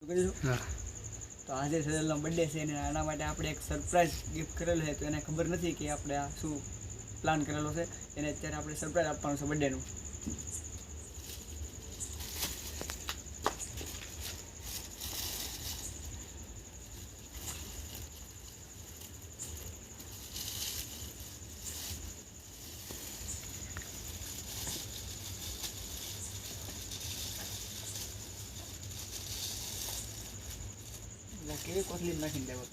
હા તો આજે સજલનો બર્થડે છે અને આના માટે આપણે એક સરપ્રાઈઝ ગિફ્ટ કરેલું છે. તો એને ખબર નથી કે આપણે આ શું પ્લાન કરેલો છે. એને અત્યારે આપણે સરપ્રાઈઝ આપવાનું છે બર્થડેનું. કેવી કોથળી નાખીને દેવો.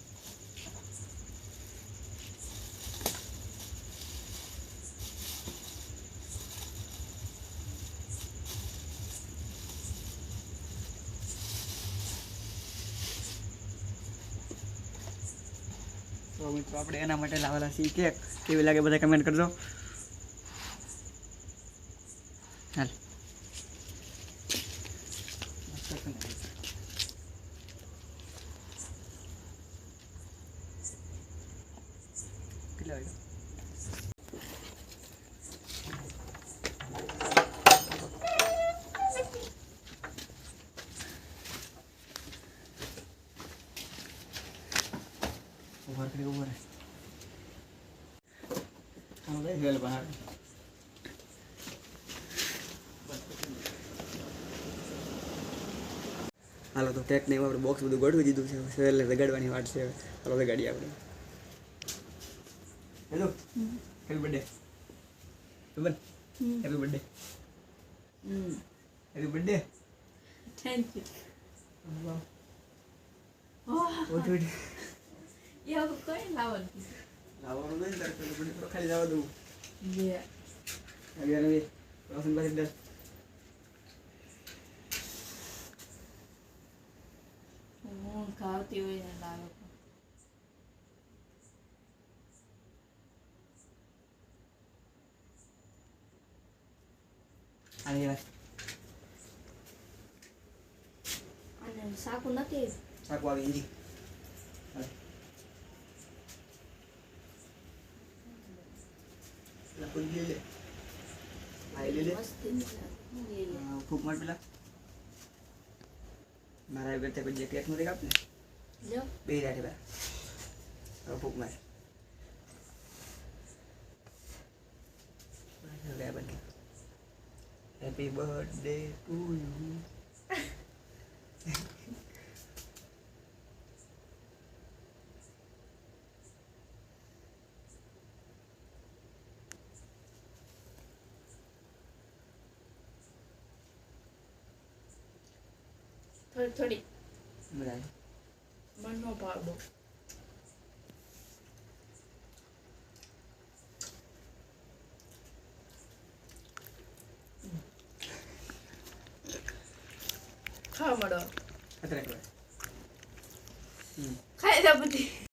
તો મિત્રો આપણે એના માટે લાવેલા છીએ કેક. કેવી લાગે બધા કમેન્ટ કરજો. હાલ કેટલા વાગ્યા? ઉભા કરી ઉભા રહે. આમ લઈ ગયેલ બહાર. હાલો તો ટેક ને આપણે બોક્સ બધું ગોઠવી દીધું છે. એટલે લગાડવાની વાત છે. હાલો લગાડીએ આપણે. Hello happy birthday. Happy birthday. Happy birthday. Thank you. ઓઠ એવું કઈ લાવવાનું લાવવાનું નહીં તારે બર્થડે તો ખાલી જવા દઉં. બે આવી આવી રોશન પાસે દસ. હું ખાવતી હોય ને લાવે આવી વાત અને સાકુ નથી. સાકુ આવી ઈજી. કોઈ લે લે આઈ લે લે મસ્તી નથી. ફૂક માર પેલા મારા બેટે કોઈ જે કેક નથી કાપને જો બે રાઠે બા હવે ફૂક માર લે બન હેપી બર્થડે ટુ યુ. થોડી થોડી મજા મનનો ભાવ દો. ખાવા મળો ખતરા કરે. ખાઈ જા બધી.